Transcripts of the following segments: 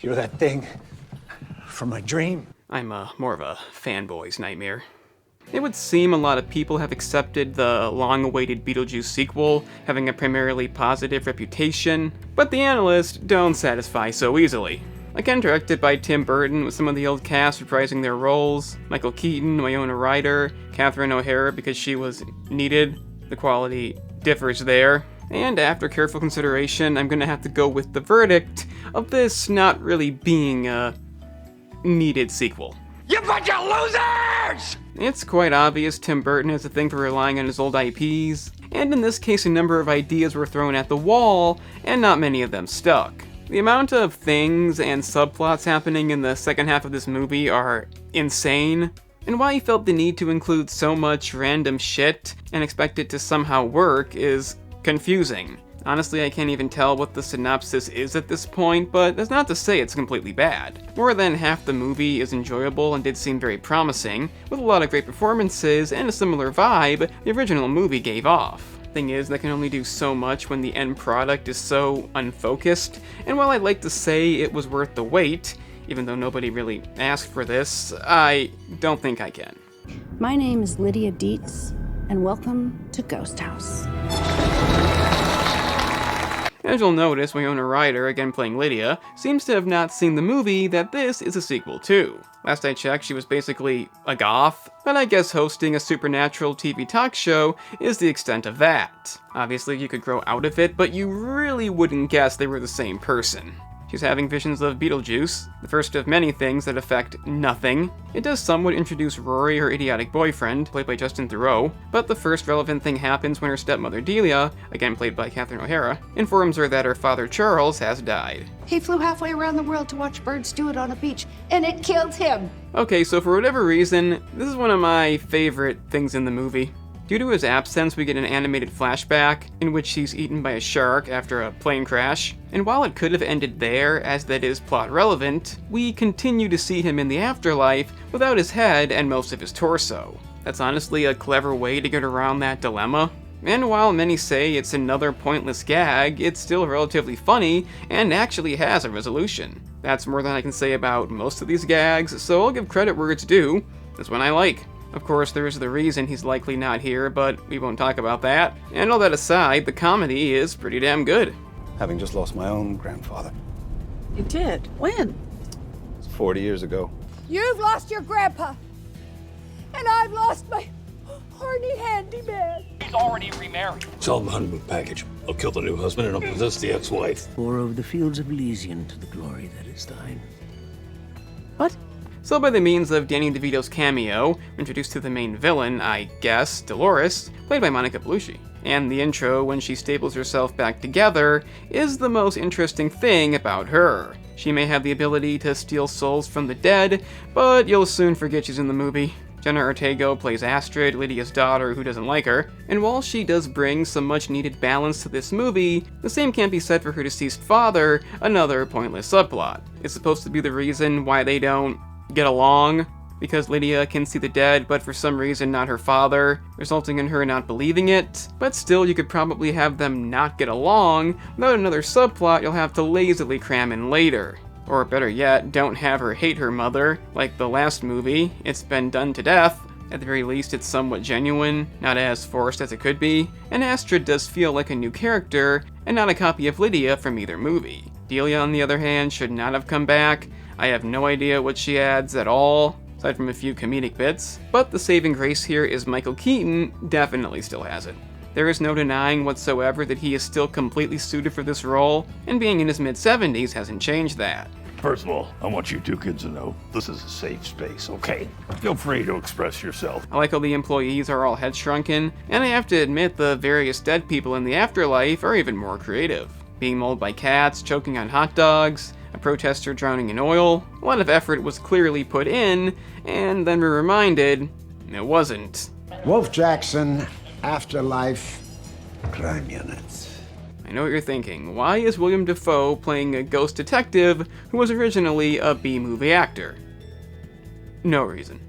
You're that thing from my dream. I'm more of a fanboy's nightmare. It would seem a lot of people have accepted the long-awaited Beetlejuice sequel, having a primarily positive reputation, but the analysts don't satisfy so easily. Again, directed by Tim Burton, with some of the old cast reprising their roles, Michael Keaton, Winona Ryder, Catherine O'Hara because she was needed, the quality differs there. And after careful consideration, I'm gonna have to go with the verdict of this not really being a needed sequel. You bunch of losers! It's quite obvious Tim Burton has a thing for relying on his old IPs, and in this case a number of ideas were thrown at the wall, and not many of them stuck. The amount of things and subplots happening in the second half of this movie are insane, and why he felt the need to include so much random shit and expect it to somehow work is confusing. Honestly, I can't even tell what the synopsis is at this point, but that's not to say it's completely bad. More than half the movie is enjoyable and did seem very promising, with a lot of great performances and a similar vibe the original movie gave off. Thing is, that can only do so much when the end product is so unfocused, and while I'd like to say it was worth the wait, even though nobody really asked for this, I don't think I can. My name is Lydia Deetz, and welcome to Ghost House. As you'll notice, Winona Ryder, again playing Lydia, seems to have not seen the movie that this is a sequel to. Last I checked, she was basically a goth, but I guess hosting a supernatural TV talk show is the extent of that. Obviously, you could grow out of it, but you really wouldn't guess they were the same person. She's having visions of Beetlejuice, the first of many things that affect nothing. It does somewhat introduce Rory, her idiotic boyfriend, played by Justin Theroux, but the first relevant thing happens when her stepmother Delia, again played by Catherine O'Hara, informs her that her father Charles has died. He flew halfway around the world to watch birds do it on a beach, and it killed him. Okay, so for whatever reason, this is one of my favorite things in the movie. Due to his absence, we get an animated flashback in which he's eaten by a shark after a plane crash, and while it could have ended there, as that is plot relevant, we continue to see him in the afterlife without his head and most of his torso. That's honestly a clever way to get around that dilemma. And while many say it's another pointless gag, it's still relatively funny and actually has a resolution. That's more than I can say about most of these gags, so I'll give credit where it's due. This one I like. Of course, there is the reason he's likely not here, but we won't talk about that. And all that aside, the comedy is pretty damn good. Having just lost my own grandfather. You did? When? 40 years ago. You've lost your grandpa, and I've lost my horny handyman. He's already remarried. Sell him the honeymoon package. I'll kill the new husband and I'll possess the ex-wife. Or over the fields of Elysian to the glory that is thine. What? So by the means of Danny DeVito's cameo, we're introduced to the main villain, I guess, Dolores, played by Monica Bellucci. And the intro, when she staples herself back together, is the most interesting thing about her. She may have the ability to steal souls from the dead, but you'll soon forget she's in the movie. Jenna Ortega plays Astrid, Lydia's daughter who doesn't like her, and while she does bring some much needed balance to this movie, the same can't be said for her deceased father, another pointless subplot. It's supposed to be the reason why they don't get along, because Lydia can see the dead, but for some reason not her father, resulting in her not believing it. But still, you could probably have them not get along without another subplot you'll have to lazily cram in later. Or better yet, don't have her hate her mother, like the last movie. It's been done to death. At the very least, it's somewhat genuine, not as forced as it could be, and Astrid does feel like a new character, and not a copy of Lydia from either movie. Delia, on the other hand, should not have come back. I have no idea what she adds at all, aside from a few comedic bits, but the saving grace here is Michael Keaton definitely still has it. There is no denying whatsoever that he is still completely suited for this role, and being in his mid-70s hasn't changed that. First of all, I want you two kids to know this is a safe space, okay? Feel free to express yourself. I like how the employees are all head-shrunken, and I have to admit the various dead people in the afterlife are even more creative. Being mauled by cats, choking on hot dogs, a protester drowning in oil. A lot of effort was clearly put in, and then we're reminded it wasn't. Wolf Jackson, Afterlife, Crime Units. I know what you're thinking. Why is Willem Dafoe playing a ghost detective who was originally a B-movie actor? No reason.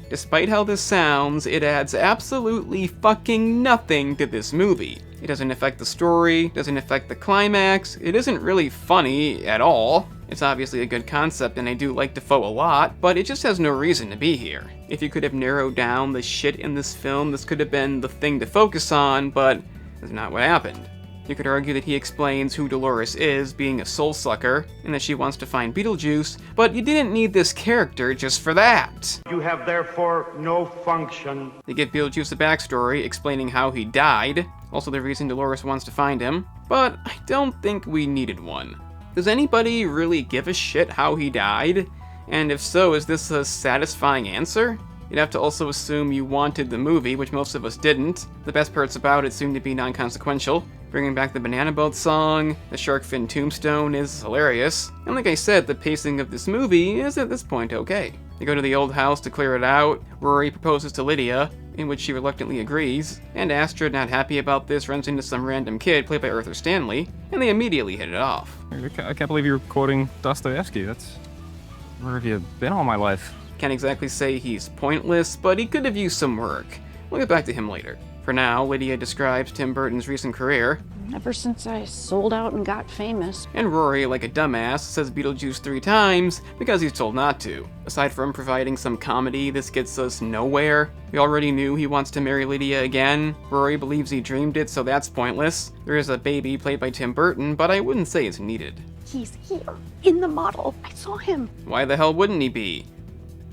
Despite how this sounds, it adds absolutely fucking nothing to this movie. It doesn't affect the story, doesn't affect the climax, it isn't really funny at all. It's obviously a good concept and I do like Dafoe a lot, but it just has no reason to be here. If you could have narrowed down the shit in this film, this could have been the thing to focus on, but that's not what happened. You could argue that he explains who Dolores is, being a soul sucker, and that she wants to find Beetlejuice, but you didn't need this character just for that. You have therefore no function. They give Beetlejuice a backstory explaining how he died, also the reason Dolores wants to find him, but I don't think we needed one. Does anybody really give a shit how he died? And if so, is this a satisfying answer? You'd have to also assume you wanted the movie, which most of us didn't. The best parts about it seem to be non-consequential. Bringing back the Banana Boat song, the shark fin tombstone is hilarious. And like I said, the pacing of this movie is at this point okay. They go to the old house to clear it out. Rory proposes to Lydia, in which she reluctantly agrees, and Astrid, not happy about this, runs into some random kid played by Arthur Stanley, and they immediately hit it off. I can't believe you're quoting Dostoevsky. Where have you been all my life? Can't exactly say he's pointless, but he could have used some work. We'll get back to him later. For now, Lydia describes Tim Burton's recent career. Ever since I sold out and got famous. And Rory, like a dumbass, says Beetlejuice 3 times because he's told not to. Aside from providing some comedy, this gets us nowhere. We already knew he wants to marry Lydia again. Rory believes he dreamed it, so that's pointless. There is a baby played by Tim Burton, but I wouldn't say it's needed. He's here, in the model. I saw him. Why the hell wouldn't he be?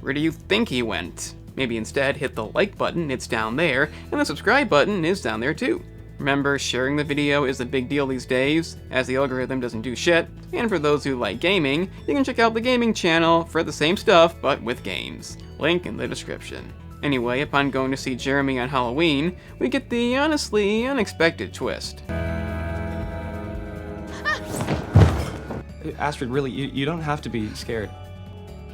Where do you think he went? Maybe instead hit the like button, it's down there, and the subscribe button is down there too. Remember, sharing the video is a big deal these days, as the algorithm doesn't do shit, and for those who like gaming, you can check out the gaming channel for the same stuff, but with games. Link in the description. Anyway, upon going to see Jeremy on Halloween, we get the honestly unexpected twist. Astrid, really, you don't have to be scared.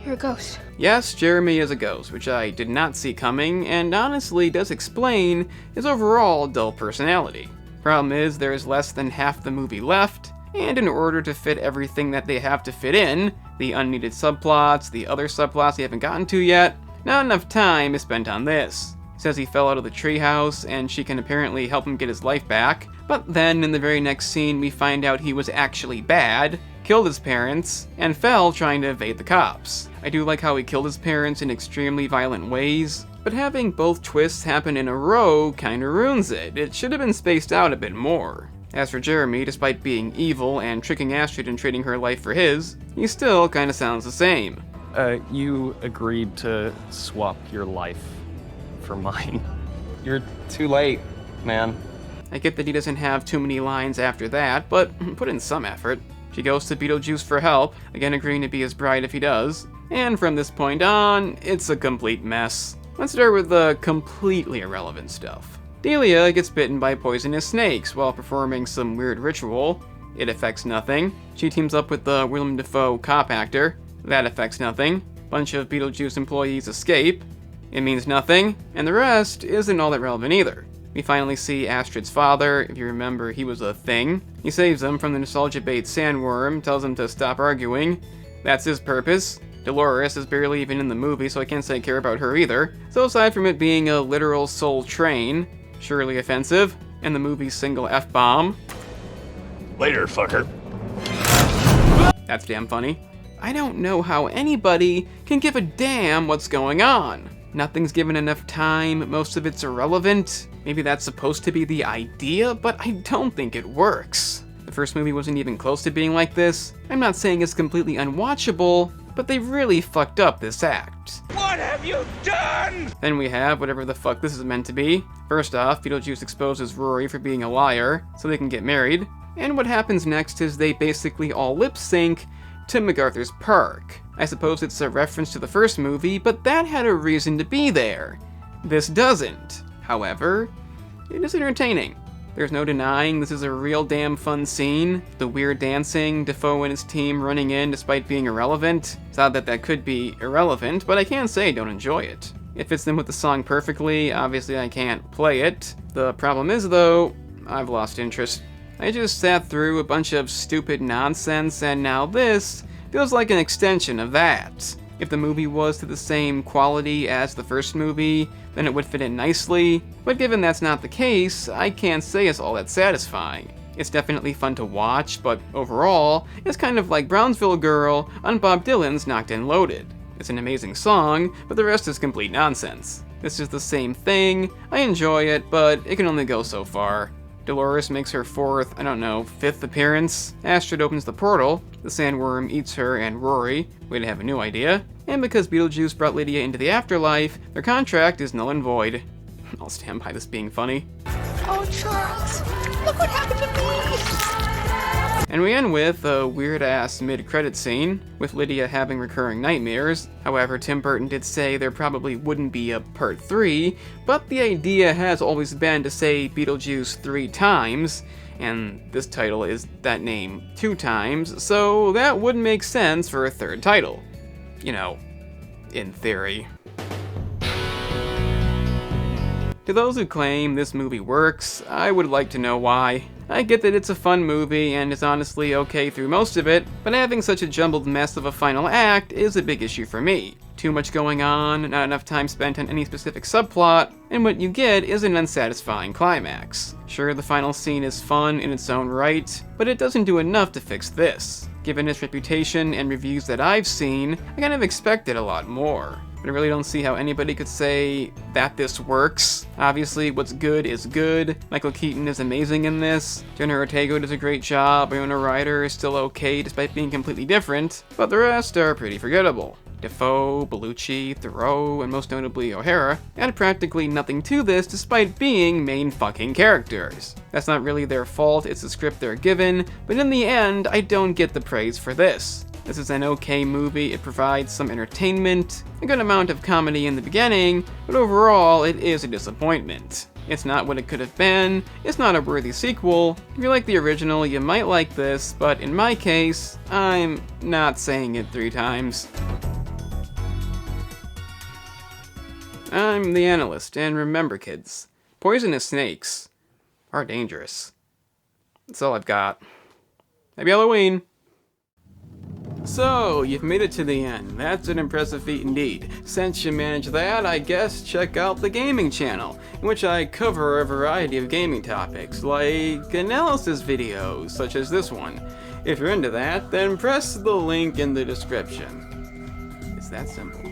You're a ghost. Yes, Jeremy is a ghost, which I did not see coming, and honestly does explain his overall dull personality. Problem is, there is less than half the movie left, and in order to fit everything that they have to fit in, the unneeded subplots, the other subplots they haven't gotten to yet, not enough time is spent on this. Says he fell out of the treehouse, and she can apparently help him get his life back, but then in the very next scene we find out he was actually bad, killed his parents, and fell trying to evade the cops. I do like how he killed his parents in extremely violent ways, but having both twists happen in a row kinda ruins it. It should have been spaced out a bit more. As for Jeremy, despite being evil and tricking Astrid and trading her life for his, he still kinda sounds the same. You agreed to swap your life for mine. You're too late, man. I get that he doesn't have too many lines after that, but put in some effort. She goes to Beetlejuice for help, again agreeing to be his bride if he does, and from this point on, it's a complete mess. Let's start with the completely irrelevant stuff. Delia gets bitten by poisonous snakes while performing some weird ritual. It affects nothing. She teams up with the Willem Dafoe cop actor. That affects nothing. Bunch of Beetlejuice employees escape. It means nothing, and the rest isn't all that relevant either. We finally see Astrid's father. If you remember, he was a thing. He saves him from the nostalgia bait sandworm, tells him to stop arguing. That's his purpose. Dolores is barely even in the movie, so I can't say I care about her either. So aside from it being a literal soul train, surely offensive, and the movie's single F-bomb. Later, fucker. That's damn funny. I don't know how anybody can give a damn what's going on. Nothing's given enough time, most of it's irrelevant. Maybe that's supposed to be the idea, but I don't think it works. The first movie wasn't even close to being like this. I'm not saying it's completely unwatchable, but they really fucked up this act. What have you done? Then we have whatever the fuck this is meant to be. First off, Beetlejuice exposes Rory for being a liar, so they can get married. And what happens next is they basically all lip sync to MacArthur's Park. I suppose it's a reference to the first movie, but that had a reason to be there. This doesn't. However, it is entertaining. There's no denying this is a real damn fun scene. The weird dancing, Dafoe and his team running in despite being irrelevant. It's odd that that could be irrelevant, but I can't say I don't enjoy it. It fits in with the song perfectly. Obviously I can't play it. The problem is though, I've lost interest. I just sat through a bunch of stupid nonsense, and now this feels like an extension of that. If the movie was to the same quality as the first movie, then it would fit in nicely, but given that's not the case, I can't say it's all that satisfying. It's definitely fun to watch, but overall, it's kind of like Brownsville Girl on Bob Dylan's Knocked and Loaded. It's an amazing song, but the rest is complete nonsense. This is the same thing, I enjoy it, but it can only go so far. Dolores makes her fifth appearance. Astrid opens the portal, the sandworm eats her and Rory, way to have a new idea, and because Beetlejuice brought Lydia into the afterlife, their contract is null and void. I'll stand by this being funny. Oh, Charles, look what happened to me! And we end with a weird-ass mid-credit scene, with Lydia having recurring nightmares. However, Tim Burton did say there probably wouldn't be a part 3, but the idea has always been to say Beetlejuice 3 times, and this title is that name 2 times, so that would make sense for a third title. You know, in theory. To those who claim this movie works, I would like to know why. I get that it's a fun movie and is honestly okay through most of it, but having such a jumbled mess of a final act is a big issue for me. Too much going on, not enough time spent on any specific subplot, and what you get is an unsatisfying climax. Sure, the final scene is fun in its own right, but it doesn't do enough to fix this. Given its reputation and reviews that I've seen, I kind of expected a lot more. But I really don't see how anybody could say that this works. Obviously, what's good is good. Michael Keaton is amazing in this. Jenna Ortega does a great job. Winona Ryder is still okay despite being completely different. But the rest are pretty forgettable. Dafoe, Bellucci, Theroux, and most notably O'Hara add practically nothing to this despite being main fucking characters. That's not really their fault, it's the script they're given, but in the end, I don't get the praise for this. This is an okay movie, it provides some entertainment, a good amount of comedy in the beginning, but overall it is a disappointment. It's not what it could have been, it's not a worthy sequel. If you like the original, you might like this, but in my case, I'm not saying it 3 times. I'm the analyst, and remember kids, poisonous snakes are dangerous. That's all I've got. Happy Halloween! So, you've made it to the end. That's an impressive feat indeed. Since you managed that, I guess check out the gaming channel, in which I cover a variety of gaming topics, like analysis videos, such as this one. If you're into that, then press the link in the description. It's that simple.